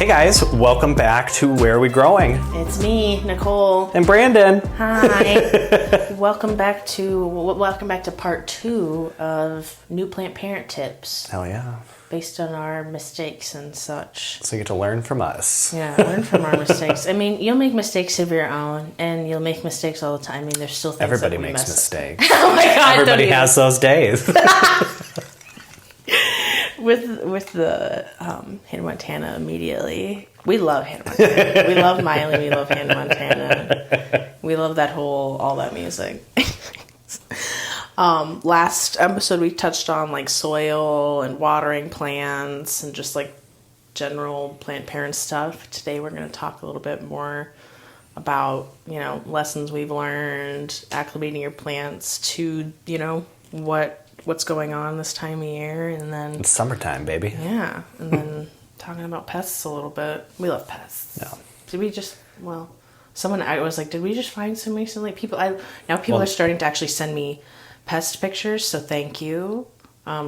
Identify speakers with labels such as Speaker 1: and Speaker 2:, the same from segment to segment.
Speaker 1: Hey guys, welcome back to Where Are We Growing?
Speaker 2: It's me, Nicole.
Speaker 1: And Brandon.
Speaker 2: Hi. Welcome back to part 2 of new plant parent tips.
Speaker 1: Hell yeah.
Speaker 2: Based on our mistakes and such.
Speaker 1: So you get to learn from us.
Speaker 2: Yeah, learn from our mistakes. I mean, you'll make mistakes of your own, and you'll make mistakes all the time. I mean, there's still things
Speaker 1: Everybody
Speaker 2: that we
Speaker 1: makes
Speaker 2: mess up.
Speaker 1: mistakes.
Speaker 2: Oh my God,
Speaker 1: Everybody has those days.
Speaker 2: With the Hannah Montana immediately. We love Hannah Montana. We love Miley. We love Hannah Montana. We love all that music. Last episode we touched on like soil and watering plants and just like general plant parent stuff. Today we're going to talk a little bit more about, lessons we've learned, acclimating your plants to, what's going on this time of year, and then
Speaker 1: It's summertime, baby.
Speaker 2: yeah, and then talking about pests a little bit. We love pests.
Speaker 1: Yeah.
Speaker 2: Did we just I was like, did we just find some recently? People are starting to actually send me pest pictures, so thank you.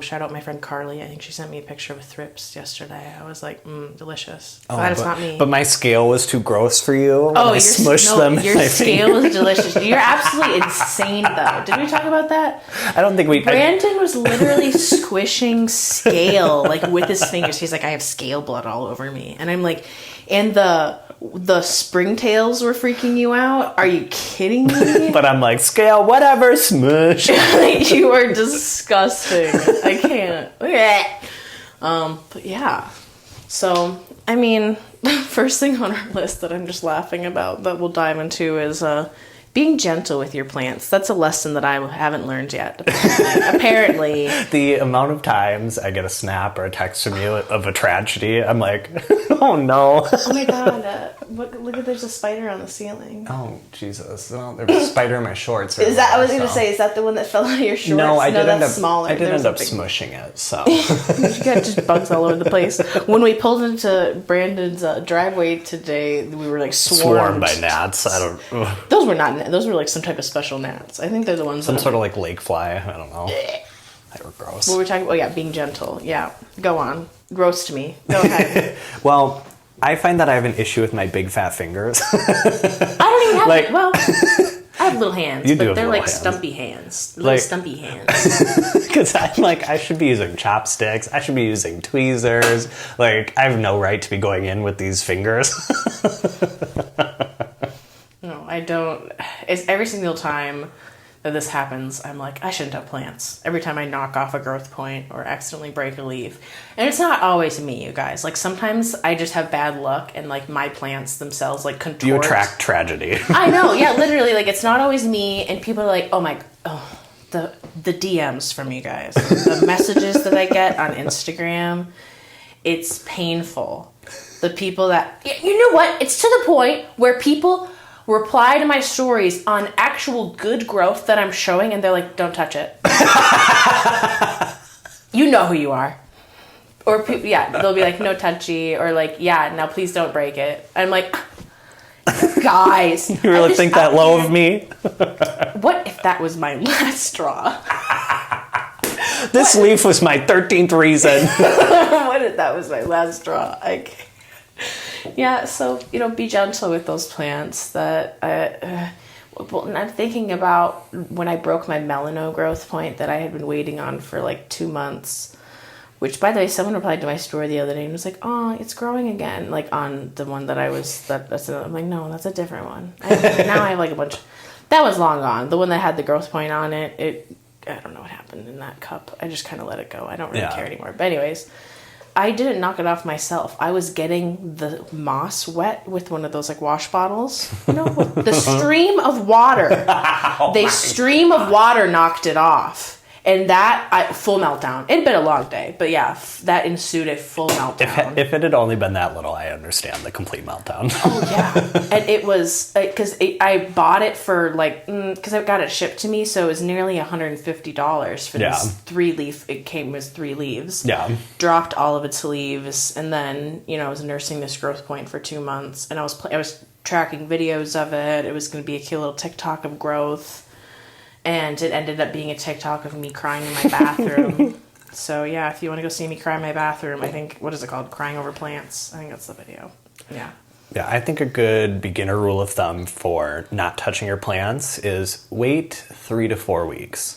Speaker 2: Shout out my friend Carly. I think she sent me a picture of thrips yesterday. I was like, delicious. Glad it's not me.
Speaker 1: But my scale was too gross for you.
Speaker 2: Oh,
Speaker 1: I smushed them.
Speaker 2: Your scale is delicious. You're absolutely insane, though. Did we talk about that?
Speaker 1: I don't think we...
Speaker 2: Brandon was literally squishing scale, like, with his fingers. He's like, I have scale blood all over me. And I'm like, and the springtails were freaking you out? Are you kidding me?
Speaker 1: But I'm like, scale, whatever, smush.
Speaker 2: You are disgusting. I can't. But yeah. So, I mean, the first thing on our list that I'm just laughing about that we'll dive into is being gentle with your plants. That's a lesson that I haven't learned yet. Apparently.
Speaker 1: The amount of times I get a snap or a text from you of a tragedy, I'm like, oh no.
Speaker 2: Oh my God. Look at, there's a spider on the ceiling.
Speaker 1: Oh, Jesus. Well, there was a spider in my shorts.
Speaker 2: Is that, I was going to say, is that the one that fell out of your shorts?
Speaker 1: No, I did end up
Speaker 2: smaller.
Speaker 1: I did end up smushing it, so.
Speaker 2: You got just bugs all over the place. When we pulled into Brandon's driveway today, we were like swarmed
Speaker 1: by gnats.
Speaker 2: Those were not gnats. Those were like some type of special gnats. I think they're the ones
Speaker 1: Some sort of like lake fly. I don't know. They were gross.
Speaker 2: What were we talking about? Oh yeah, being gentle. Yeah. Go on. Gross to me. Go ahead.
Speaker 1: Well, I find that I have an issue with my big fat fingers.
Speaker 2: I don't even have I have little hands, but they're like hands. Stumpy hands. Little stumpy hands.
Speaker 1: Because I'm like, I should be using chopsticks. I should be using tweezers. Like, I have no right to be going in with these fingers.
Speaker 2: No, I don't. It's every single time that this happens, I'm like, I shouldn't have plants. Every time I knock off a growth point or accidentally break a leaf. And it's not always me, you guys. Like, sometimes I just have bad luck and, like, my plants themselves, like, contort.
Speaker 1: You attract tragedy.
Speaker 2: I know, yeah, literally. Like, it's not always me, and people are like, the DMs from you guys. The messages that I get on Instagram, it's painful. The people that... You know what? It's to the point where people... reply to my stories on actual good growth that I'm showing, and they're like, don't touch it. You know who you are. Or, they'll be like, no touchy, or like, yeah, now please don't break it. I'm like, guys.
Speaker 1: You really think that low of me?
Speaker 2: What if that was my last straw?
Speaker 1: This leaf was my 13th reason.
Speaker 2: What if that was my last straw? Yeah, so, be gentle with those plants. I'm thinking about when I broke my melano growth point that I had been waiting on for like 2 months, which, by the way, someone replied to my story the other day and was like, oh, it's growing again, like on the one that I'm like, no, that's a different one. Now I have like a bunch. That was long gone. The one that had the growth point on it, I don't know what happened in that cup. I just kind of let it go. I don't really care anymore. But anyways, I didn't knock it off myself. I was getting the moss wet with one of those like wash bottles. The stream of water. Stream of water knocked it off. And that, full meltdown. It'd been a long day, but yeah, that ensued a full meltdown.
Speaker 1: If it had only been that little, I understand the complete meltdown.
Speaker 2: Oh, yeah. And it was, because I bought it for like, because I got it shipped to me, so it was nearly $150 for this 3-leaf. It came with 3 leaves. Yeah. Dropped all of its leaves, and then, I was nursing this growth point for 2 months, and I was tracking videos of it. It was going to be a cute little TikTok of growth. And it ended up being a TikTok of me crying in my bathroom So yeah, if you want to go see me cry in my bathroom, I think, what is it called? Crying Over Plants. I think that's the video. Yeah.
Speaker 1: Yeah, I think a good beginner rule of thumb for not touching your plants is wait 3 to 4 weeks.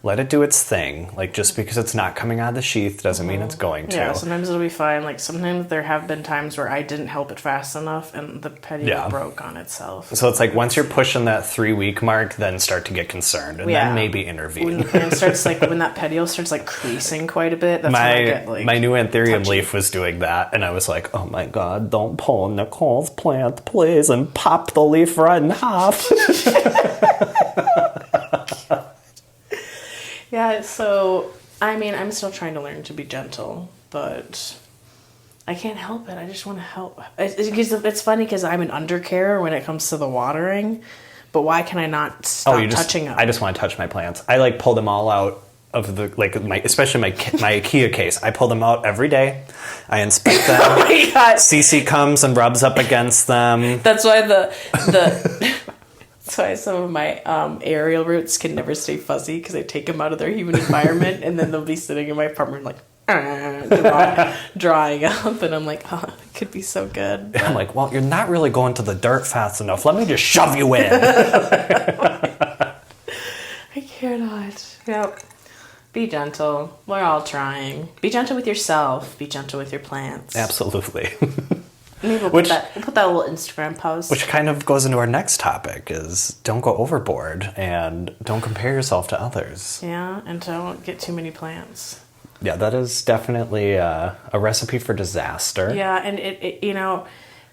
Speaker 1: Let it do its thing. Like, just because it's not coming out of the sheath doesn't mean it's going to.
Speaker 2: Yeah, sometimes it'll be fine. Like, sometimes there have been times where I didn't help it fast enough and the petiole broke on itself.
Speaker 1: So it's like, once you're pushing that 3-week mark, then start to get concerned, and then maybe intervene.
Speaker 2: When the plant starts, like, when that petiole starts, like, creasing quite a bit, that's when I get, like,
Speaker 1: my new anthurium leaf was doing that, and I was like, oh my god, don't pull Nicole's plant, please, and pop the leaf right in half.
Speaker 2: Yeah, so, I mean, I'm still trying to learn to be gentle, but I can't help it. I just want to help. It's funny because I'm an undercarer when it comes to the watering, but why can I not stop touching them?
Speaker 1: I just want to touch my plants. I, like, pull them all out of the, like, especially my IKEA case. I pull them out every day. I inspect them.
Speaker 2: Oh my god.
Speaker 1: Cece comes and rubs up against them.
Speaker 2: That's why That's why some of my aerial roots can never stay fuzzy, because I take them out of their human environment and then they'll be sitting in my apartment like drying up, and I'm like, oh, it could be so good. But...
Speaker 1: I'm like, well, you're not really going to the dirt fast enough. Let me just shove you in.
Speaker 2: I cannot. Yep. Be gentle. We're all trying. Be gentle with yourself. Be gentle with your plants.
Speaker 1: Absolutely.
Speaker 2: Maybe we'll put that little Instagram post.
Speaker 1: Which kind of goes into our next topic, is don't go overboard and don't compare yourself to others.
Speaker 2: Yeah, and don't get too many plants.
Speaker 1: Yeah, that is definitely a recipe for disaster.
Speaker 2: Yeah, and it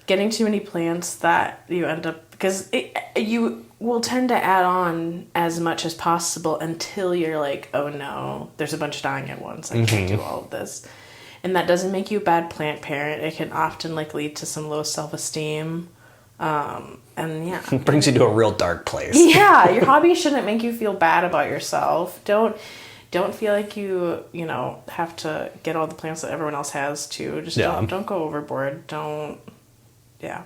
Speaker 2: getting too many plants that you end up, because you will tend to add on as much as possible until you're like, oh no, there's a bunch dying at once. I can't do all of this. And that doesn't make you a bad plant parent. It can often lead to some low self-esteem. And yeah.
Speaker 1: It brings you to a real dark place.
Speaker 2: Yeah, your hobby shouldn't make you feel bad about yourself. Don't feel like you have to get all the plants that everyone else has too. Just don't go overboard. Yeah.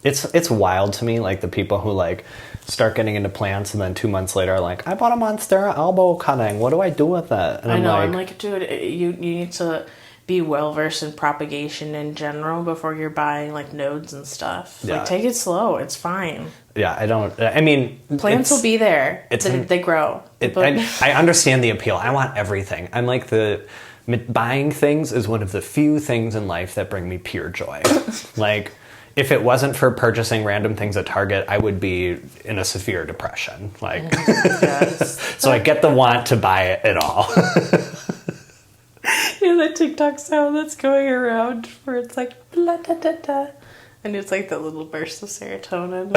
Speaker 1: It's wild to me, like, the people who, like, start getting into plants and then 2 months later are like, I bought a Monstera elbow cutting. What do I do with it? And
Speaker 2: I'm like, dude, you need to be well-versed in propagation in general before you're buying, like, nodes and stuff. Yeah. Like, take it slow. It's fine.
Speaker 1: Yeah, I mean...
Speaker 2: Plants will be there. They grow.
Speaker 1: I understand the appeal. I want everything. I'm like, buying things is one of the few things in life that bring me pure joy. Like, if it wasn't for purchasing random things at Target, I would be in a severe depression. Like, yes. So I get the want to buy it all.
Speaker 2: You know that TikTok sound that's going around where it's like blah, da, da, da, and it's like the little burst of serotonin.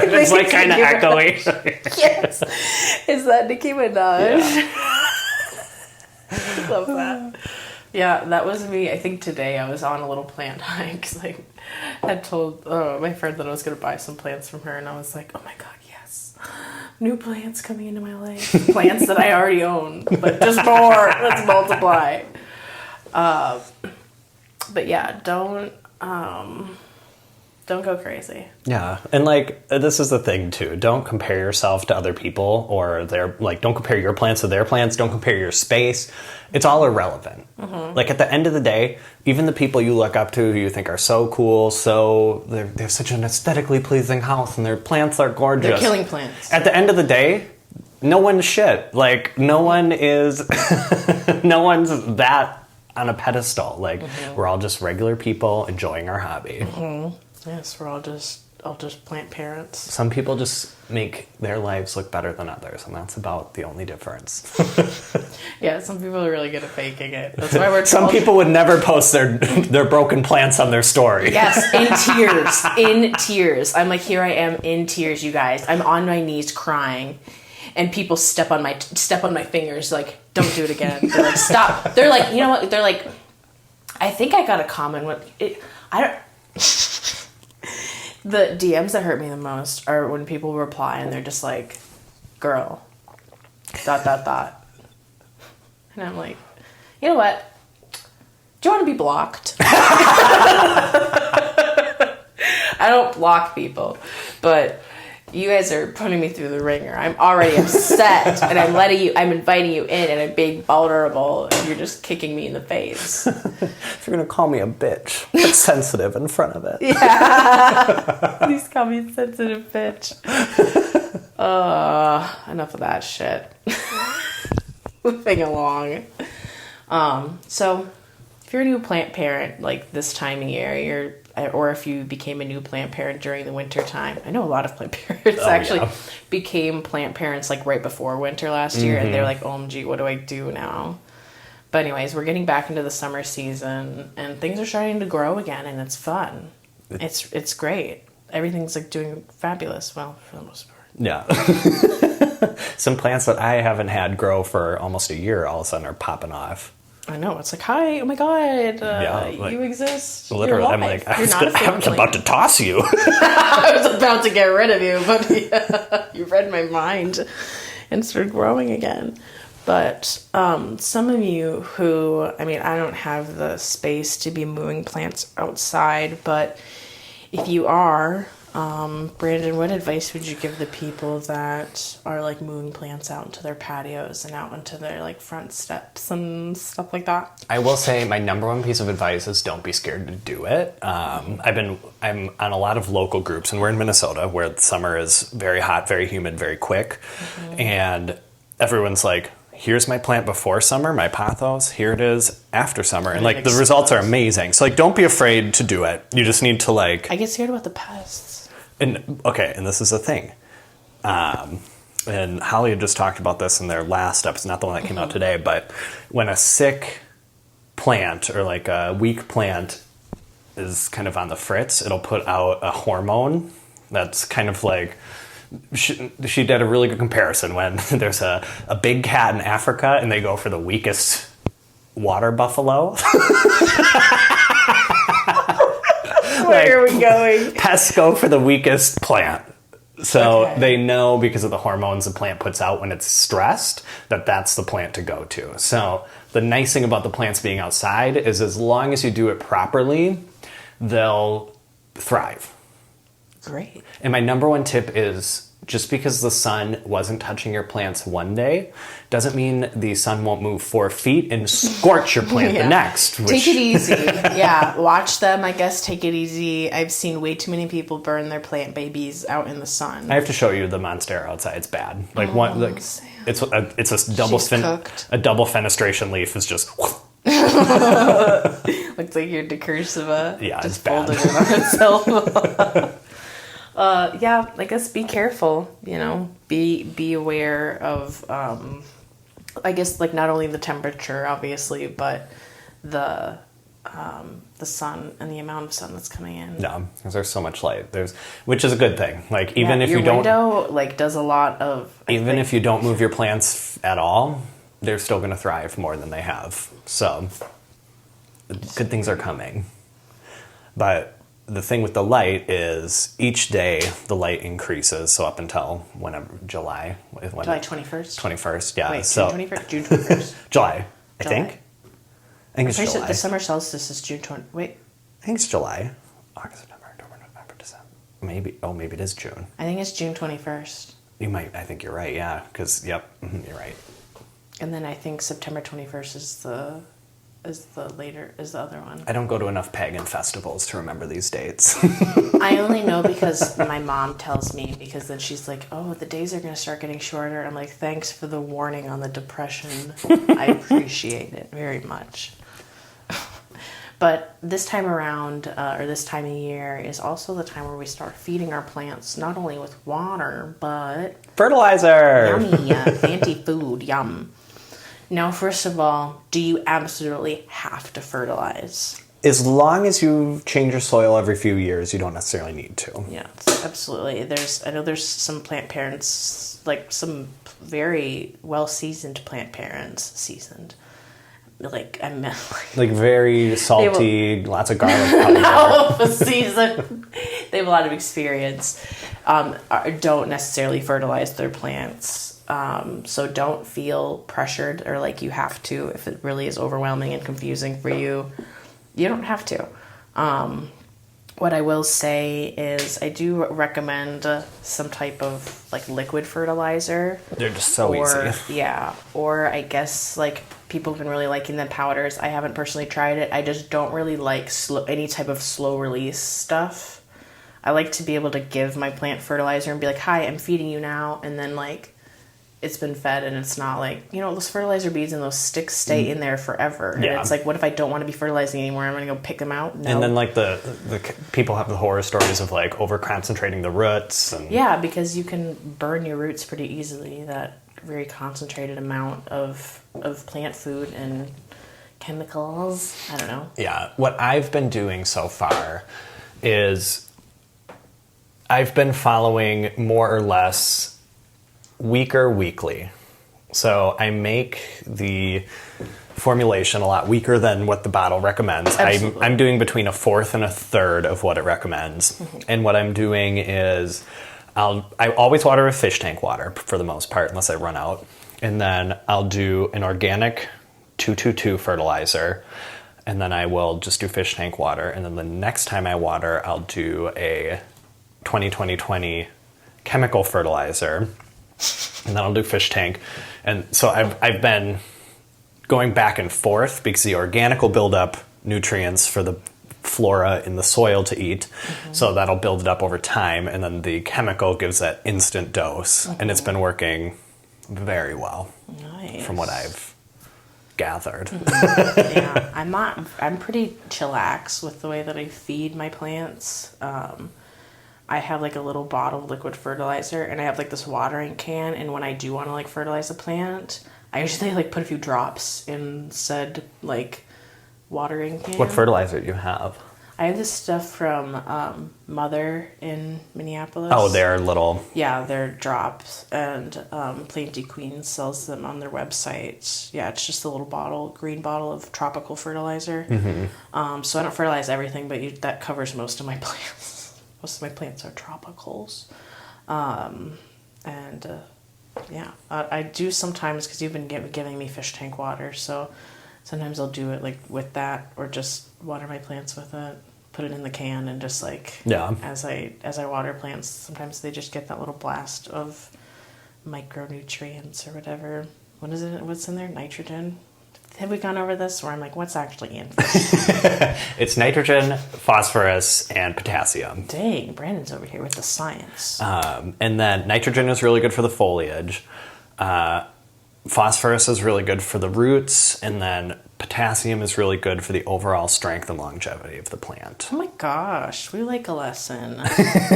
Speaker 1: It's like kind of echoey.
Speaker 2: Yes, is that Nicki Minaj? Yeah. Love that. Yeah, that was me. I think today I was on a little plant hike because I had told my friend that I was going to buy some plants from her, and I was like, oh my god, yes. New plants coming into my life. Plants that I already own, but just more. Let's multiply. But yeah, don't go crazy.
Speaker 1: Yeah, and like, this is the thing too. Don't compare yourself to other people, or don't compare your plants to their plants. Don't compare your space. It's all irrelevant. Mm-hmm. Like, at the end of the day, even the people you look up to who you think are so cool, they have such an aesthetically pleasing house and their plants are gorgeous.
Speaker 2: They're killing plants.
Speaker 1: At the end of the day, no one's shit. Like, no one is, no one's that on a pedestal. Like, we're all just regular people enjoying our hobby.
Speaker 2: Mm-hmm. Yes, we're all just plant parents.
Speaker 1: Some people just make their lives look better than others, and that's about the only difference.
Speaker 2: Yeah, some people are really good at faking it. That's why
Speaker 1: some people would never post their broken plants on their story.
Speaker 2: Yes, in tears. I'm like, here I am in tears, you guys. I'm on my knees crying, and people step on my fingers, like, don't do it again. They're like, stop. They're like, you know what? They're like, I think I got a comment The DMs that hurt me the most are when people reply and they're just like, girl, ... And I'm like, you know what? Do you want to be blocked? I don't block people, but You guys are putting me through the ringer. I'm already upset, and I'm inviting you in, and I'm being vulnerable, and you're just kicking me in the face.
Speaker 1: If you're gonna call me a bitch, get sensitive in front of it.
Speaker 2: Yeah. Please call me a sensitive bitch. Enough of that shit. Moving along. So if you're a new plant parent, like this time of year, or if you became a new plant parent during the winter time. I know a lot of plant parents became plant parents like right before winter last year, and they're like, OMG, what do I do now? But anyways, we're getting back into the summer season, and things are starting to grow again, and it's fun. It's great. Everything's like doing fabulous. Well, for the most part.
Speaker 1: Yeah. Some plants that I haven't had grow for almost a year all of a sudden are popping off.
Speaker 2: I know. It's like, hi, oh my God, you exist.
Speaker 1: Literally, I'm like, I was about to toss you.
Speaker 2: I was about to get rid of you, but yeah, you read my mind and started growing again. But some of you who, I mean, I don't have the space to be moving plants outside, but if you are, Brandon, what advice would you give the people that are like moving plants out into their patios and out into their like front steps and stuff like that?
Speaker 1: I will say my number one piece of advice is don't be scared to do it. I'm on a lot of local groups, and we're in Minnesota where the summer is very hot, very humid, very quick. And everyone's like, here's my plant before summer, my pothos. Here it is after summer. And like the results are amazing. So like, don't be afraid to do it. You just need to like...
Speaker 2: I get scared about the pests.
Speaker 1: And this is the thing. And Holly had just talked about this in their last episode, not the one that came out today, but when a sick plant or like a weak plant is kind of on the fritz, it'll put out a hormone that's kind of like... She did a really good comparison when there's a big cat in Africa and they go for the weakest water buffalo.
Speaker 2: Where are we going?
Speaker 1: Pests go for the weakest plant. So they know because of the hormones the plant puts out when it's stressed that that's the plant to go to. So the nice thing about the plants being outside is as long as you do it properly, they'll thrive.
Speaker 2: Great.
Speaker 1: And my number one tip is just because the sun wasn't touching your plants one day doesn't mean the sun won't move 4 feet and scorch your plant the next.
Speaker 2: Take it easy. Yeah, watch them, I guess. Take it easy. I've seen way too many people burn their plant babies out in the sun.
Speaker 1: I have to show you the Monstera outside. It's bad. Like it's a double a double fenestration leaf is just.
Speaker 2: Looks like your decursiva.
Speaker 1: Yeah,
Speaker 2: just
Speaker 1: it's bad.
Speaker 2: Folded it on itself. Yeah, I guess be careful, be aware of, I guess, like not only the temperature, obviously, but the sun and the amount of sun that's coming in.
Speaker 1: Yeah, because there's so much light. Which is a good thing. Like even if
Speaker 2: your
Speaker 1: you don't,
Speaker 2: window like does a lot of.
Speaker 1: Even if you don't move your plants at all, they're still going to thrive more than they have. So good things are coming. But the thing with the light is each day the light increases. So up until whenever July
Speaker 2: 21st.
Speaker 1: 21st, yeah.
Speaker 2: Wait,
Speaker 1: so
Speaker 2: June 21st, June 21st.
Speaker 1: July, I think. I think it's July.
Speaker 2: The summer solstice is June 20. Wait.
Speaker 1: I think it's July. August, September, October, November, December. Maybe it is June.
Speaker 2: I think it's June 21st.
Speaker 1: I think you're right, yeah. Because, yep, you're right.
Speaker 2: And then I think September 21st is the other one.
Speaker 1: I don't go to enough pagan festivals to remember these dates.
Speaker 2: I only know because my mom tells me, because then she's like, oh, the days are going to start getting shorter. I'm like, thanks for the warning on the depression. I appreciate it very much. But this time around, or this time of year, is also the time where we start feeding our plants, not only with water, but...
Speaker 1: fertilizer!
Speaker 2: Yummy, fancy food, yum. Now, first of all, do you absolutely have to fertilize?
Speaker 1: As long as you change your soil every few years, you don't necessarily need to.
Speaker 2: Yeah, absolutely. I know there's some plant parents, like some very well-seasoned plant parents, like I meant
Speaker 1: like very salty, lots of garlic powder.
Speaker 2: Season. They have a lot of experience. Don't necessarily fertilize their plants. So don't feel pressured or like you have to. If it really is overwhelming and confusing for you, you don't have to. What I will say is I do recommend some type of like liquid fertilizer.
Speaker 1: They're just so easy.
Speaker 2: Yeah. Or I guess like people have been really liking the powders. I haven't personally tried it. I just don't really like any type of slow release stuff. I like to be able to give my plant fertilizer and be like, hi, I'm feeding you now. And then like it's been fed and it's not like, those fertilizer beads and those sticks stay in there forever. And it's like, what if I don't want to be fertilizing anymore? I'm going to go pick them out? No.
Speaker 1: And then like the people have the horror stories of like over concentrating the roots. And
Speaker 2: yeah, because you can burn your roots pretty easily. That very concentrated amount of plant food and chemicals. I don't know.
Speaker 1: Yeah. What I've been doing so far is I've been following more or less weekly. So I make the formulation a lot weaker than what the bottle recommends. I'm doing between a fourth and a third of what it recommends. Mm-hmm. And what I'm doing is I always water with fish tank water for the most part, unless I run out. And then I'll do an organic 222 fertilizer. And then I will just do fish tank water. And then the next time I water, I'll do a 20-20-20 chemical fertilizer. And then I'll do fish tank. And so I've been going back and forth because the organic will build up nutrients for the flora in the soil to eat. Mm-hmm. So that'll build it up over time. And then the chemical gives that instant dose. Mm-hmm. And it's been working very well.
Speaker 2: Nice.
Speaker 1: From what I've gathered.
Speaker 2: Mm-hmm. Yeah, I'm pretty chillax with the way that I feed my plants. I have like a little bottle of liquid fertilizer and I have like this watering can, and when I do want to like fertilize a plant, I usually like put a few drops in said like watering can.
Speaker 1: What fertilizer do you have?
Speaker 2: I have this stuff from Mother in Minneapolis.
Speaker 1: Oh, they're little.
Speaker 2: Yeah, they're drops, and Planty Queen sells them on their website. Yeah, it's just a little bottle, green bottle of tropical fertilizer. Mm-hmm. So I don't fertilize everything, but that covers most of my plants. Most of my plants are tropicals. I do sometimes, because you've been giving me fish tank water, so sometimes I'll do it like with that, or just water my plants with it, put it in the can, and just like, as I water plants, sometimes they just get that little blast of micronutrients or whatever. What is it? What's in there? Nitrogen? Have we gone over this? Where I'm like, what's actually in?
Speaker 1: It's nitrogen, phosphorus, and potassium.
Speaker 2: Dang, Brandon's over here with the science.
Speaker 1: And then nitrogen is really good for the foliage. Phosphorus is really good for the roots. And then potassium is really good for the overall strength and longevity of the plant.
Speaker 2: Oh my gosh, we like a lesson.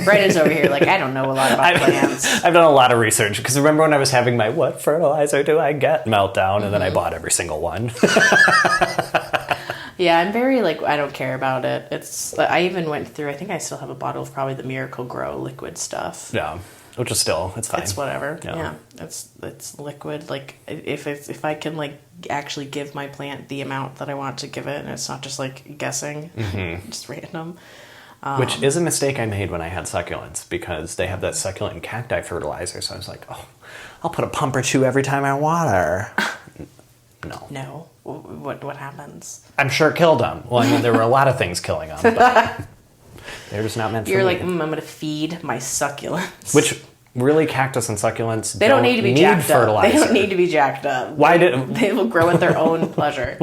Speaker 2: Brandon's over here like, I don't know a lot about plants.
Speaker 1: I've done a lot of research, because remember when I was having my what fertilizer do I get meltdown, and then I bought every single one.
Speaker 2: Yeah, I'm very like, I don't care about it. I even went through, I think I still have a bottle of probably the Miracle Grow liquid stuff.
Speaker 1: Yeah. Which is still, it's fine.
Speaker 2: It's whatever. Yeah. It's liquid. Like if I can like actually give my plant the amount that I want to give it, and it's not just like guessing, just random.
Speaker 1: Which is a mistake I made when I had succulents, because they have that succulent and cacti fertilizer. So I was like, I'll put a pump or two every time I water. No. What happens? I'm sure it killed them. Well, I mean, there were a lot of things killing them, but they're just not meant for me.
Speaker 2: You're like, I'm going to feed my succulents.
Speaker 1: Which, really, cactus and succulents
Speaker 2: they don't need to be jacked
Speaker 1: fertilizer.
Speaker 2: up. They don't need to be jacked up.
Speaker 1: Why
Speaker 2: they will grow at their own pleasure.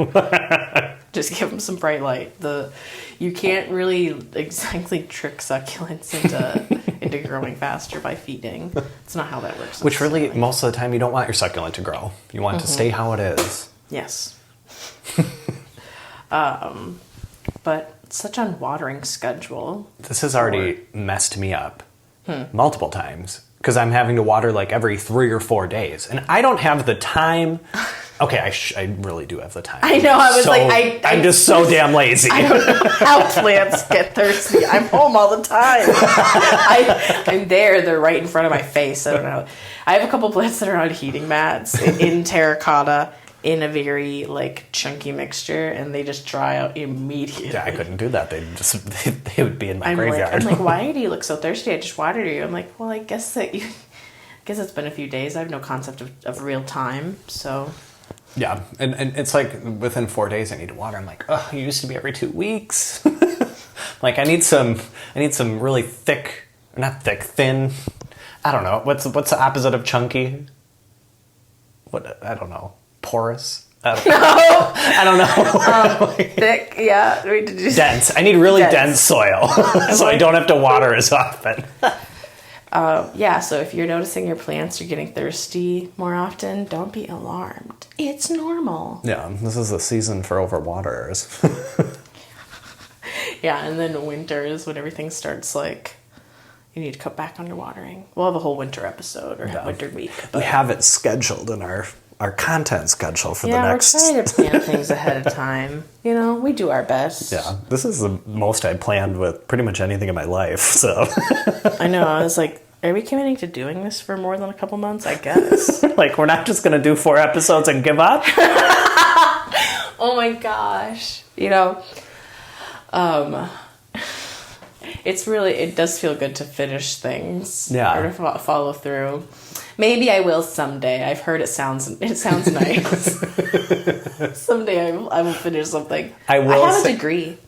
Speaker 2: Just give them some bright light. You can't really exactly trick succulents into growing faster by feeding. It's not how that works.
Speaker 1: Which really, most of the time, you don't want your succulent to grow. You want it to stay how it is.
Speaker 2: Yes. But such a watering schedule.
Speaker 1: This has already messed me up multiple times, because I'm having to water like every 3 or 4 days, and I don't have the time. Okay, I really do have the time.
Speaker 2: I know.
Speaker 1: I'm just so damn lazy.
Speaker 2: I don't know how plants get thirsty. I'm home all the time. I'm there. They're right in front of my face. I don't know. I have a couple plants that are on heating mats in terracotta, in a very like chunky mixture, and they just dry out immediately.
Speaker 1: Yeah, I couldn't do that. They would be in my graveyard.
Speaker 2: I'm like, why do you look so thirsty? I just watered you. I'm like, well, I guess it's been a few days. I have no concept of real time, so.
Speaker 1: Yeah, and it's like within 4 days I need to water. I'm like, oh, it used to be every 2 weeks. Like I need some really thick, not thick, thin. I don't know. What's the opposite of chunky? What, I don't know. Porous? I don't know.
Speaker 2: Thick, yeah. Wait, did you
Speaker 1: dense. I need really dense soil so I don't have to water as often.
Speaker 2: Yeah, so if you're noticing your plants are getting thirsty more often, don't be alarmed. It's normal.
Speaker 1: Yeah, this is the season for overwaterers.
Speaker 2: Yeah, and then winter is when everything starts like, you need to cut back on your watering. We'll have a whole winter episode or winter week.
Speaker 1: We have it scheduled in our content schedule for the next...
Speaker 2: Yeah, we're trying to plan things ahead of time. You know, we do our best.
Speaker 1: Yeah, this is the most I planned with pretty much anything in my life, so...
Speaker 2: I know, I was like, are we committing to doing this for more than a couple months? I guess.
Speaker 1: Like, we're not just going to do 4 episodes and give up?
Speaker 2: Oh my gosh. You know, it does feel good to finish things.
Speaker 1: Yeah.
Speaker 2: Or to follow through. Maybe I will someday. I've heard it sounds nice. Someday I will finish something. I have a degree.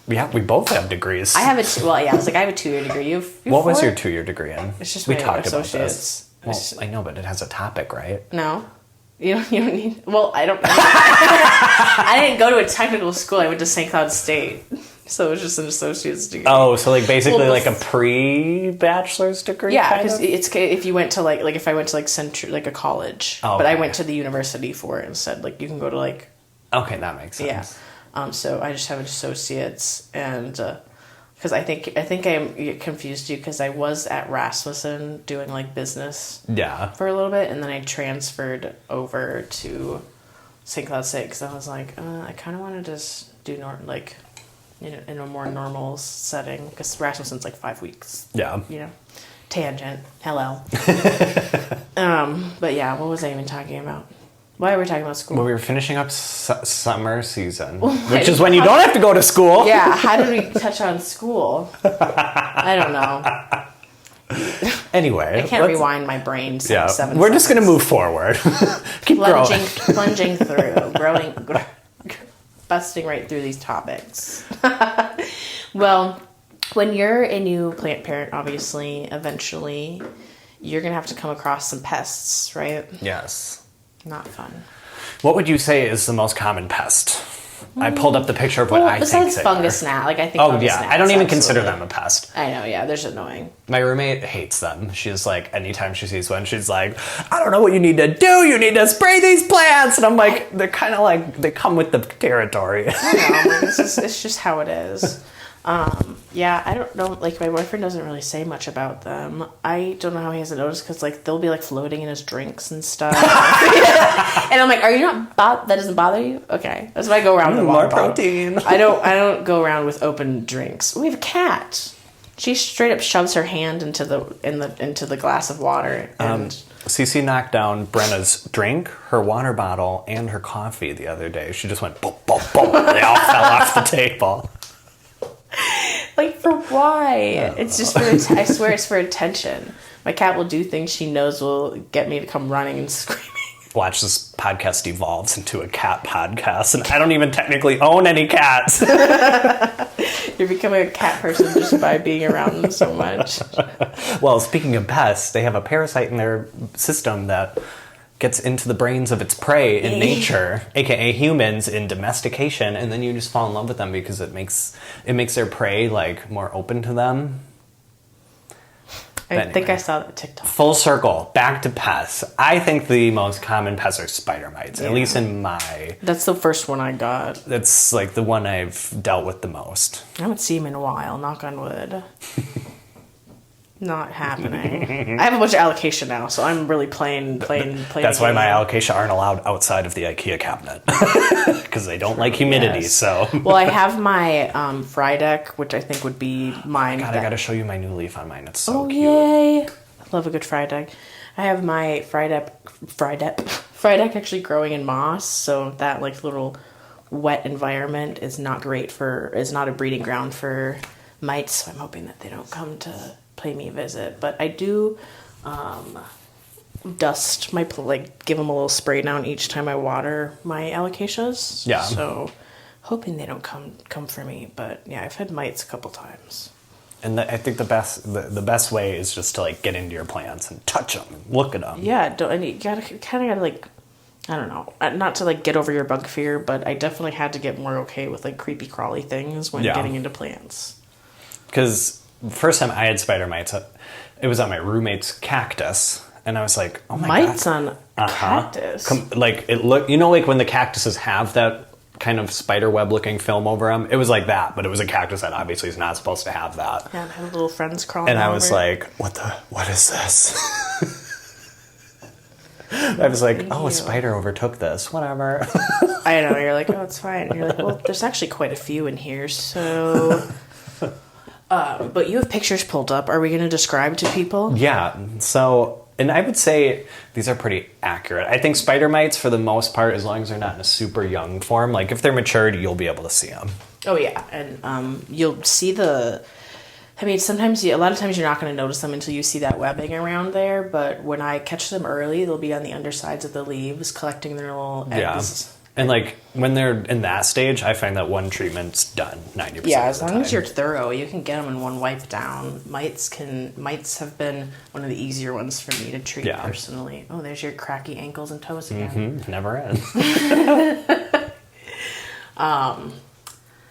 Speaker 1: Yeah, we both have degrees.
Speaker 2: I have I was like, I have a 2-year degree.
Speaker 1: What was your 2-year degree in?
Speaker 2: It's just
Speaker 1: we
Speaker 2: my
Speaker 1: talked
Speaker 2: associates.
Speaker 1: about this. Well, I know, but it has a topic, right?
Speaker 2: No. You don't need... Well, I don't... I didn't go to a technical school. I went to St. Cloud State. So it was just an associate's degree.
Speaker 1: Oh, so like basically like a pre-bachelor's degree?
Speaker 2: Yeah, because it's if you went to like if I went to like a college.
Speaker 1: Oh,
Speaker 2: but I went to the university for it instead. Like you can go to like...
Speaker 1: Okay, that makes sense.
Speaker 2: Yeah. So I just have an associate's and... Because I think I confused you because I was at Rasmussen doing like business for a little bit, and then I transferred over to St. Cloud State because I was like, I kind of want to just do in a more normal setting because Rasmussen's like 5 weeks.
Speaker 1: Yeah.
Speaker 2: You know, tangent. Hello. But yeah, what was I even talking about? Why are we talking about school?
Speaker 1: Well, we were finishing up summer season, which is when you don't have to go to school.
Speaker 2: Yeah, how did we touch on school? I don't know.
Speaker 1: Anyway.
Speaker 2: I can't rewind my brain 7 seconds.
Speaker 1: We're just going to move forward. Keep
Speaker 2: plunging through, busting right through these topics. Well, when you're a new plant parent, obviously, eventually, you're going to have to come across some pests, right?
Speaker 1: Yes.
Speaker 2: Not fun.
Speaker 1: What would you say is the most common pest? I pulled up the picture of what I think
Speaker 2: besides fungus gnats, I think.
Speaker 1: Oh yeah, I don't even consider them a pest.
Speaker 2: I know, yeah, they're just annoying.
Speaker 1: My roommate hates them. She's like, anytime she sees one, she's like, I don't know what you need to do. You need to spray these plants, and I'm like, they're kind of like they come with the territory.
Speaker 2: I know, it's just how it is. Yeah, I don't know, like, my boyfriend doesn't really say much about them. I don't know how he hasn't noticed, because, like, they'll be, like, floating in his drinks and stuff. And I'm like, are you not, that doesn't bother you? Okay. That's why I go around with
Speaker 1: more protein.
Speaker 2: I don't go around with open drinks. We have a cat. She straight up shoves her hand into the glass of water, and...
Speaker 1: Cece knocked down Brenna's drink, her water bottle, and her coffee the other day. She just went, boom, boom, boom. They all fell off the table.
Speaker 2: Like, for why? It's just for, I swear it's for attention. My cat will do things she knows will get me to come running and screaming.
Speaker 1: Watch, this podcast evolves into a cat podcast, and I don't even technically own any cats.
Speaker 2: You're becoming a cat person just by being around them so much.
Speaker 1: Well, speaking of pests, they have a parasite in their system that gets into the brains of its prey in nature, aka humans, in domestication, and then you just fall in love with them because it makes their prey like more open to them.
Speaker 2: I think I saw that TikTok.
Speaker 1: Full circle, back to pests. I think the most common pests are spider mites, at least in my...
Speaker 2: That's the first one I got.
Speaker 1: That's like the one I've dealt with the most.
Speaker 2: I haven't seen him in a while, knock on wood. Not happening. I have a bunch of alocasia now, so I'm really playing.
Speaker 1: That's why my alocasia aren't allowed outside of the IKEA cabinet because they don't like humidity. Yes. So
Speaker 2: well, I have my Frydek, which I think would be mine.
Speaker 1: God, I got to show you my new leaf on mine. It's so cute.
Speaker 2: Yay! I love a good Frydek. I have my Frydek actually growing in moss, so that like little wet environment is not a breeding ground for mites. So I'm hoping that they don't come to pay me a visit, but I do dust give them a little spray down each time I water my alocasias.
Speaker 1: Yeah.
Speaker 2: So hoping they don't come for me. But yeah, I've had mites a couple times.
Speaker 1: And I think the best way is just to like get into your plants and touch them, and look at them.
Speaker 2: Yeah, and you kind of gotta like, I don't know, not to like get over your bug fear, but I definitely had to get more okay with like creepy crawly things when getting into plants.
Speaker 1: Because first time I had spider mites, it was on my roommate's cactus, and I was like, "Oh my god!"
Speaker 2: Mites on cactus.
Speaker 1: Like it looked, you know, like when the cactuses have that kind of spider web looking film over them. It was like that, but it was a cactus that obviously is not supposed to have that.
Speaker 2: Yeah, it had little friends crawling.
Speaker 1: And I
Speaker 2: over.
Speaker 1: was like, "What is this?" I was like, "Oh, a spider overtook this. Whatever."
Speaker 2: I know. You're like, "Oh, it's fine." And you're like, "Well, there's actually quite a few in here, so." But you have pictures pulled up. Are we going to describe to people?
Speaker 1: Yeah. So, and I would say these are pretty accurate. I think spider mites, for the most part, as long as they're not in a super young form, like if they're matured, you'll be able to see them.
Speaker 2: Oh yeah, and you'll see the. I mean, a lot of times you're not going to notice them until you see that webbing around there. But when I catch them early, they'll be on the undersides of the leaves, collecting their little eggs.
Speaker 1: Yeah. And like when they're in that stage, I find that one treatment's done 90% of the time.
Speaker 2: Yeah, as long as you're thorough, you can get them in one wipe down. Mites have been one of the easier ones for me to treat personally. Oh, there's your cracky ankles and toes again.
Speaker 1: Mm-hmm. Never ends.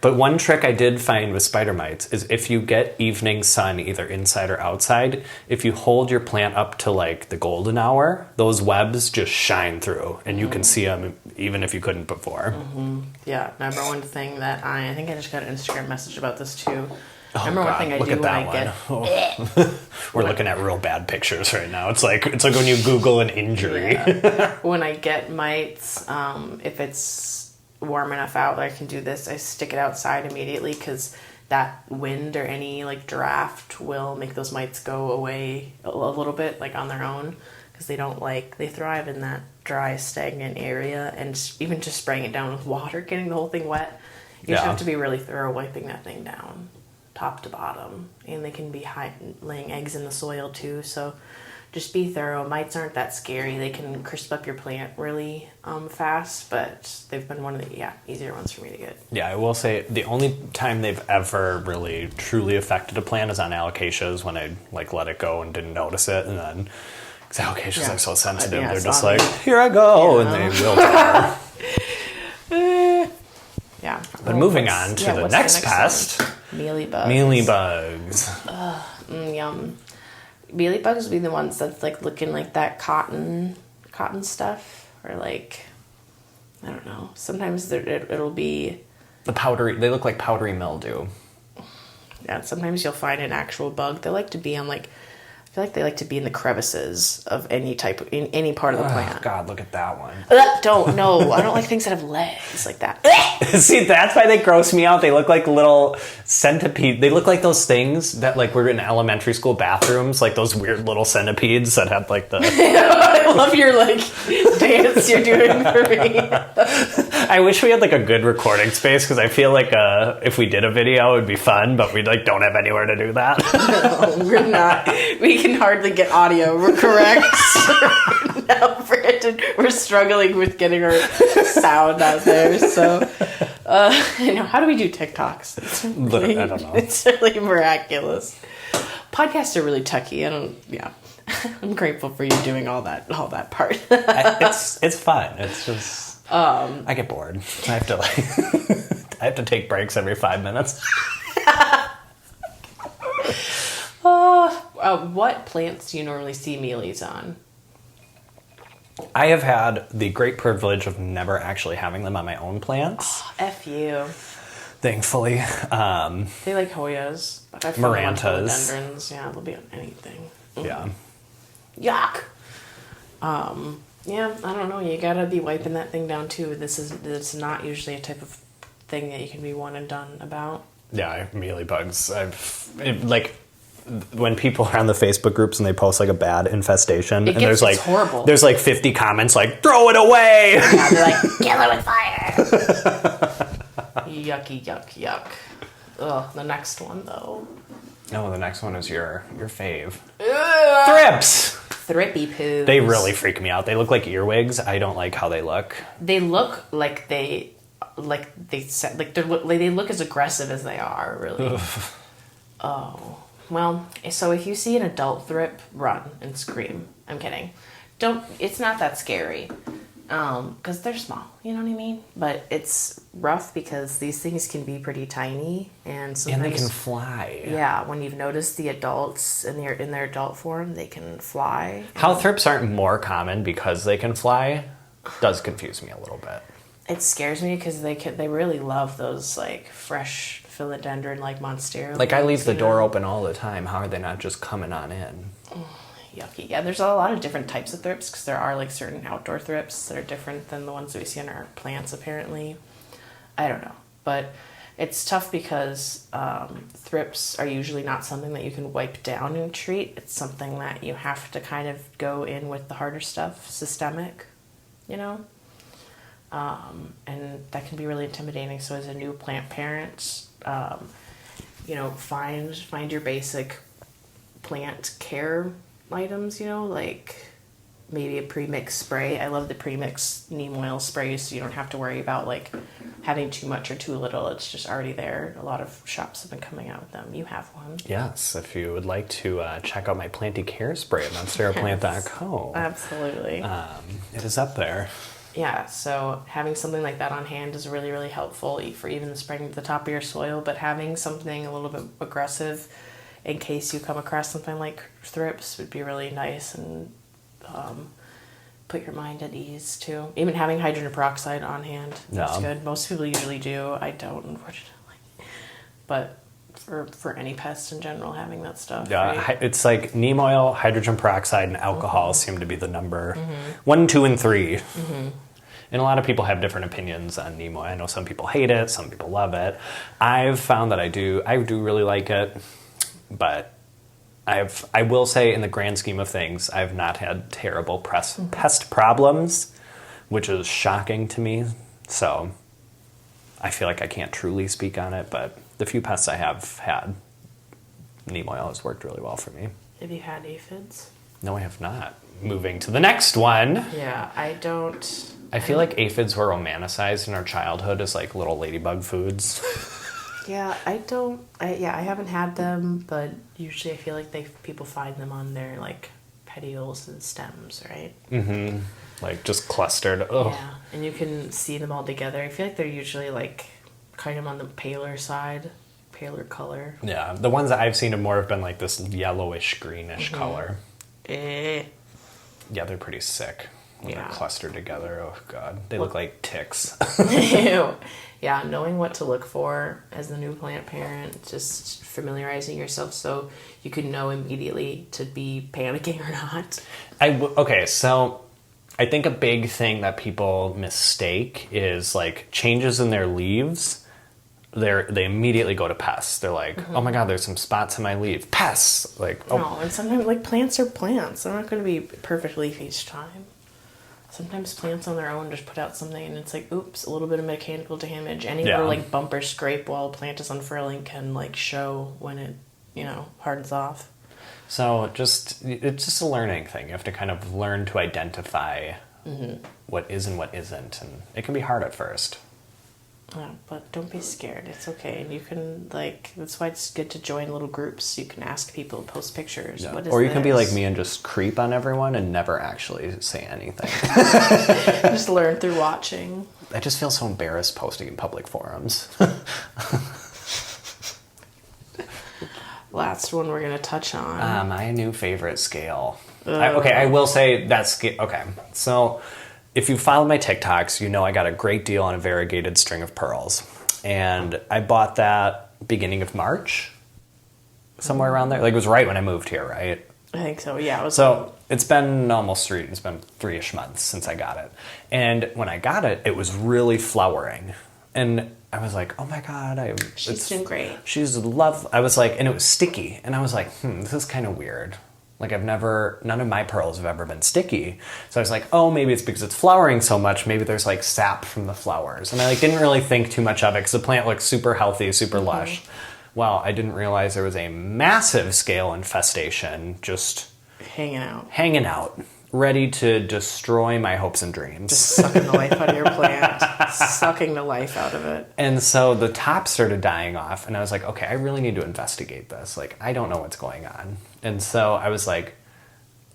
Speaker 1: But one trick I did find with spider mites is if you get evening sun, either inside or outside, if you hold your plant up to like the golden hour, those webs just shine through and you can see them even if you couldn't before.
Speaker 2: Mm-hmm. Yeah, number one thing that I think I just got an Instagram message about this too.
Speaker 1: Oh,
Speaker 2: number one thing I do when I get...
Speaker 1: Oh. We're looking at real bad pictures right now. It's like when you Google an injury.
Speaker 2: Yeah. When I get mites, if it's warm enough out that I can do this, I stick it outside immediately because that wind or any like draft will make those mites go away a little bit like on their own because they thrive in that dry stagnant area, and even just spraying it down with water, getting the whole thing wet, you just have to be really thorough wiping that thing down top to bottom, and they can be laying eggs in the soil too, so just be thorough. Mites aren't that scary. They can crisp up your plant really fast, but they've been one of the easier ones for me to get.
Speaker 1: Yeah, I will say the only time they've ever really truly affected a plant is on alocasias when I like let it go and didn't notice it, and then because alocasias are so sensitive, they're just like, here I go, and they will die.
Speaker 2: Yeah.
Speaker 1: But moving on to the next pest.
Speaker 2: Mealybugs.
Speaker 1: Mealybugs.
Speaker 2: Yum. Mealybugs would be the ones that's like looking like that cotton stuff, or like, I don't know. Sometimes it'll be
Speaker 1: they look like powdery mildew.
Speaker 2: Yeah, sometimes you'll find an actual bug. They like to be on like, I feel like they like to be in the crevices of any part of the plant.
Speaker 1: Oh God, look at that one.
Speaker 2: I don't like things that have legs like that.
Speaker 1: See, that's why they gross me out. They look like little centipede. They look like those things that like were in elementary school bathrooms, like those weird little centipedes that had like the...
Speaker 2: I love your like dance you're doing for me.
Speaker 1: I wish we had like a good recording space, because I feel like if we did a video it would be fun, but we like don't have anywhere to do that.
Speaker 2: No, we're not. We can hardly get audio correct. No, we're struggling with getting our sound out there. So, how do we do TikToks?
Speaker 1: I don't know.
Speaker 2: It's really miraculous. Podcasts are really techy. I'm grateful for you doing all that part.
Speaker 1: It's fun. It's just I get bored. I have to take breaks every 5 minutes.
Speaker 2: What plants do you normally see mealies on?
Speaker 1: I have had the great privilege of never actually having them on my own plants.
Speaker 2: Oh, F you.
Speaker 1: Thankfully.
Speaker 2: They like Hoyas. But I've
Speaker 1: Marantas.
Speaker 2: Philodendrons. Yeah, they'll be on anything.
Speaker 1: Yeah.
Speaker 2: Yuck. Yeah, I don't know. You gotta be wiping that thing down too. It's not usually a type of thing that you can be one and done about.
Speaker 1: Yeah, mealybugs. When people are on the Facebook groups and they post like a bad infestation,
Speaker 2: it's horrible.
Speaker 1: There's like 50 comments like, throw it away.
Speaker 2: Yeah, they're like, kill it with fire. Yucky, yuck. Ugh, the next one though.
Speaker 1: No, the next one is your fave. Thrips.
Speaker 2: Thrippy poos.
Speaker 1: They really freak me out. They look like earwigs. I don't like how they look.
Speaker 2: They look like they like they look as aggressive as they are, really. Oh, well, so if you see an adult thrip, run and scream. I'm kidding. It's not that scary. Because they're small, you know what I mean? But it's rough because these things can be pretty tiny, and sometimes,
Speaker 1: and they can fly.
Speaker 2: Yeah, when you've noticed the adults in their adult form, they can fly.
Speaker 1: How thrips aren't more common because they can fly does confuse me a little bit.
Speaker 2: It scares me because they really love those like fresh philodendron like monstera.
Speaker 1: Like I leave the door open all the time. How are they not just coming on in?
Speaker 2: Yucky. Yeah, there's a lot of different types of thrips because there are like certain outdoor thrips that are different than the ones that we see in our plants apparently. I don't know. But it's tough because thrips are usually not something that you can wipe down and treat. It's something that you have to kind of go in with the harder stuff, systemic, you know? And that can be really intimidating. So as a new plant parent, you know, find your basic plant care items, you know, like maybe a pre-mixed spray. I love the pre-mixed neem oil sprays, so you don't have to worry about like having too much or too little. It's just already there. A lot of shops have been coming out with them. You have one.
Speaker 1: Yes, if you would like to check out my planty care spray at monsteraplant.co.
Speaker 2: Absolutely.
Speaker 1: It is up there.
Speaker 2: Yeah, so having something like that on hand is really, really helpful for even spraying to the top of your soil, but having something a little bit aggressive in case you come across something like thrips would be really nice and put your mind at ease too. Even having hydrogen peroxide on hand, that's good. Most people usually do. I don't, unfortunately. But for any pest in general, having that stuff.
Speaker 1: Yeah,
Speaker 2: right?
Speaker 1: It's like neem oil, hydrogen peroxide, and alcohol seem to be the number 1, 2, and 3. And a lot of people have different opinions on neem oil. I know some people hate it, some people love it. I've found that I do really like it. But I will say, in the grand scheme of things, I've not had terrible pest problems, which is shocking to me. So I feel like I can't truly speak on it, but the few pests I have had, neem oil has worked really well for me.
Speaker 2: Have you had aphids?
Speaker 1: No, I have not. Moving to the next one.
Speaker 2: Yeah, I don't.
Speaker 1: I feel like aphids were romanticized in our childhood as like little ladybug foods.
Speaker 2: Yeah, I haven't had them, but usually I feel like people find them on their like petioles and stems, right? Mm-hmm.
Speaker 1: Like just clustered. Ugh.
Speaker 2: Yeah, and you can see them all together. I feel like they're usually like kind of on the paler side, paler color.
Speaker 1: Yeah, the ones that I've seen have more have been like this yellowish, greenish color.
Speaker 2: Eh.
Speaker 1: Yeah, they're pretty sick when they're clustered together. Oh, God. They look like ticks.
Speaker 2: Ew. Yeah, knowing what to look for as the new plant parent, just familiarizing yourself so you can know immediately to be panicking or not.
Speaker 1: Okay, so I think a big thing that people mistake is like changes in their leaves. They immediately go to pests. They're like, oh my God, there's some spots in my leaf. Pests! Like, oh.
Speaker 2: No, and sometimes like plants are plants. They're not going to be perfect leaf each time. Sometimes plants on their own just put out something and it's like, oops, a little bit of mechanical damage. Any little like bump or scrape while a plant is unfurling can like show when it, hardens off.
Speaker 1: So it's just a learning thing. You have to kind of learn to identify what is and what isn't. And it can be hard at first.
Speaker 2: Yeah, but don't be scared. It's okay. And you can, that's why it's good to join little groups. You can ask people, post pictures.
Speaker 1: Yeah.
Speaker 2: What is
Speaker 1: or you can be
Speaker 2: this?
Speaker 1: like me and just creep on everyone and never actually say anything.
Speaker 2: Just learn through watching.
Speaker 1: I just feel so embarrassed posting in public forums.
Speaker 2: Last one we're going to touch on.
Speaker 1: My new favorite scale. I will say that scale. Okay, so if you followed my TikToks, you know I got a great deal on a variegated string of pearls. And I bought that beginning of March, somewhere around there. Like, it was right when I moved here, right?
Speaker 2: I think so, yeah.
Speaker 1: It's been it's been 3-ish months since I got it. And when I got it, it was really flowering. And I was like, oh my God.
Speaker 2: She's doing great.
Speaker 1: She's lovely. I was like, and it was sticky. And I was like, this is kind of weird. Like none of my pearls have ever been sticky. So I was like, oh, maybe it's because it's flowering so much. Maybe there's like sap from the flowers. And I didn't really think too much of it because the plant looks super healthy, super lush. Well, I didn't realize there was a massive scale infestation just
Speaker 2: hanging out
Speaker 1: ready to destroy my hopes and dreams.
Speaker 2: Just sucking the life out of your plant. Sucking the life out of it.
Speaker 1: And so the top started dying off, and I was like, okay, I really need to investigate this. Like, I don't know what's going on. And so I was like,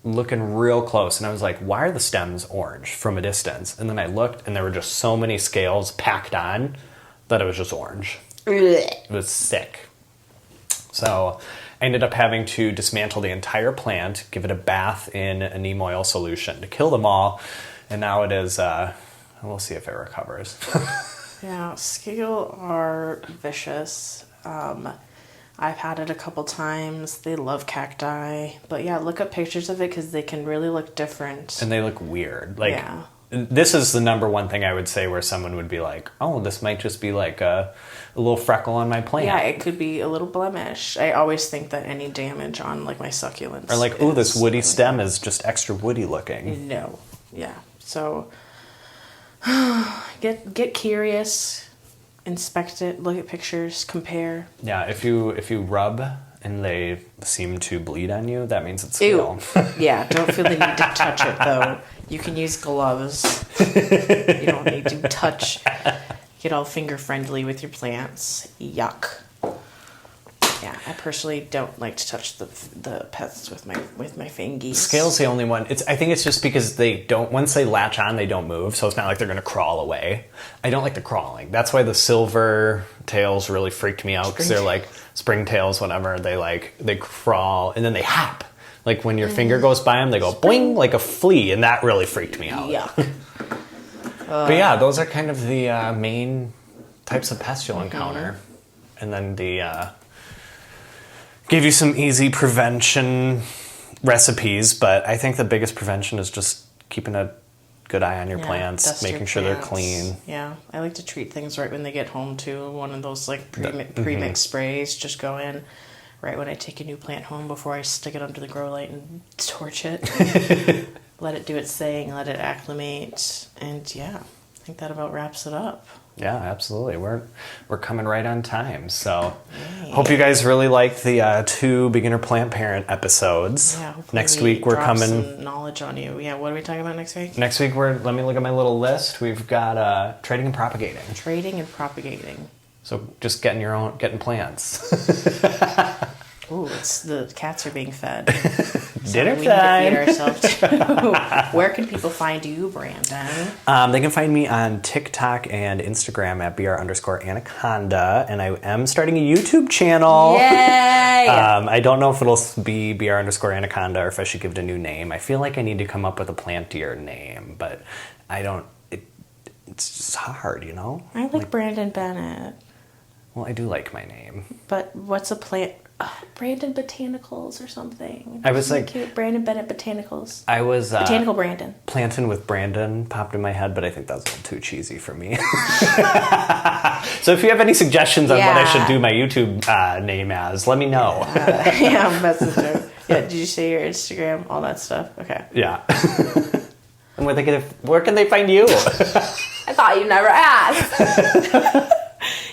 Speaker 1: looking real close, and I was like, why are the stems orange from a distance? And then I looked, and there were just so many scales packed on that it was just orange. It was sick. So I ended up having to dismantle the entire plant, give it a bath in a neem oil solution to kill them all, and now it is, we'll see if it recovers.
Speaker 2: Yeah, scale are vicious. I've had it a couple times. They love cacti. But yeah, look up pictures of it because they can really look different.
Speaker 1: And they look weird. Like, this is the number one thing I would say where someone would be like, oh, this might just be like a little freckle on my plant.
Speaker 2: Yeah, it could be a little blemish. I always think that any damage on like my succulents.
Speaker 1: Or like, oh, this woody stem is just extra woody looking.
Speaker 2: No. Yeah. So get curious. Inspect it, look at pictures, compare.
Speaker 1: Yeah, if you rub and they seem to bleed on you, that means it's scale.
Speaker 2: Yeah, don't feel the need to touch it though. You can use gloves. You don't need to touch. Get all finger friendly with your plants. Yuck. Yeah, I personally don't like to touch the pests with my fingies.
Speaker 1: Scale's the only one. I think it's just because they don't, once they latch on, they don't move, so it's not like they're going to crawl away. I don't like the crawling. That's why the silver tails really freaked me out, because they're like springtails, whatever. They crawl and then they hop. Like when your finger goes by them, they go boing like a flea, and that really freaked me out.
Speaker 2: Yuck.
Speaker 1: But yeah, those are kind of the main types of pests you'll encounter. And then give you some easy prevention recipes, but I think the biggest prevention is just keeping a good eye on your plants, making sure they're clean.
Speaker 2: Yeah, I like to treat things right when they get home too. One of those like pre-mixed sprays, just go in right when I take a new plant home before I stick it under the grow light and torch it. Let it do its thing, let it acclimate, and yeah, I think that about wraps it up.
Speaker 1: Yeah, absolutely. We're coming right on time. So hope you guys really liked the 2 beginner plant parent episodes.
Speaker 2: Yeah,
Speaker 1: next week we're coming
Speaker 2: some knowledge on you. Yeah, what are we talking about next week?
Speaker 1: Next week let me look at my little list. We've got trading and propagating.
Speaker 2: Trading and propagating.
Speaker 1: So just getting plants.
Speaker 2: Ooh, the cats are being fed.
Speaker 1: Dinner
Speaker 2: we
Speaker 1: time.
Speaker 2: Need to feed ourselves too. Where can people find you, Brandon?
Speaker 1: They can find me on TikTok and Instagram at BR_Anaconda, and I am starting a YouTube channel.
Speaker 2: Yay!
Speaker 1: I don't know if it'll be BR_Anaconda or if I should give it a new name. I feel like I need to come up with a plantier name, but I don't. It's just hard, you know.
Speaker 2: I like Brandon Bennett.
Speaker 1: Well, I do like my name.
Speaker 2: But what's a plant? Brandon Botanicals or something.
Speaker 1: I was like...
Speaker 2: Cute. Brandon Bennett Botanicals.
Speaker 1: I was...
Speaker 2: Botanical Brandon.
Speaker 1: Planting with Brandon popped in my head, but I think that's a little too cheesy for me. So if you have any suggestions on what I should do my YouTube name as, let me know.
Speaker 2: Message her. Yeah, did you say your Instagram? All that stuff? Okay.
Speaker 1: Yeah. And where can they find you?
Speaker 2: I thought you never asked.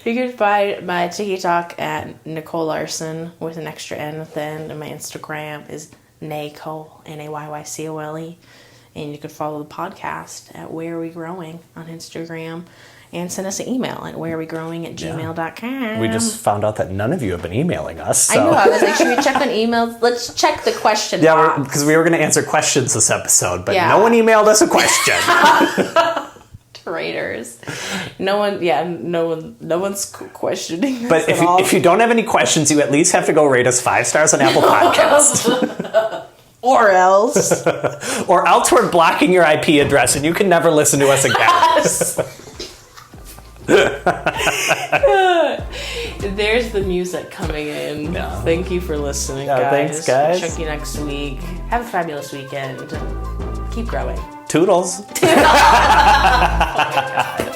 Speaker 2: You can find my TikTok at Nicole Larson with an extra N at the end, and my Instagram is Nicole, Naycole, and you can follow the podcast at Where Are We Growing on Instagram, and send us an email at wherearewegrowing@gmail.com.
Speaker 1: We just found out that none of you have been emailing us. So.
Speaker 2: I know. I was like, should we check on emails? Let's check the question box.
Speaker 1: Because we were going to answer questions this episode, but no one emailed us a question.
Speaker 2: Traitors. No one's questioning.
Speaker 1: But if you don't have any questions, you at least have to go rate us 5 stars on Apple Podcasts.
Speaker 2: Or else.
Speaker 1: Or else we're blocking your IP address and you can never listen to us again.
Speaker 2: There's the music coming in. Yeah. Thank you for listening, guys.
Speaker 1: Thanks, guys.
Speaker 2: Check you next week. Have a fabulous weekend. Keep growing.
Speaker 1: Toodles.
Speaker 2: Oh my God.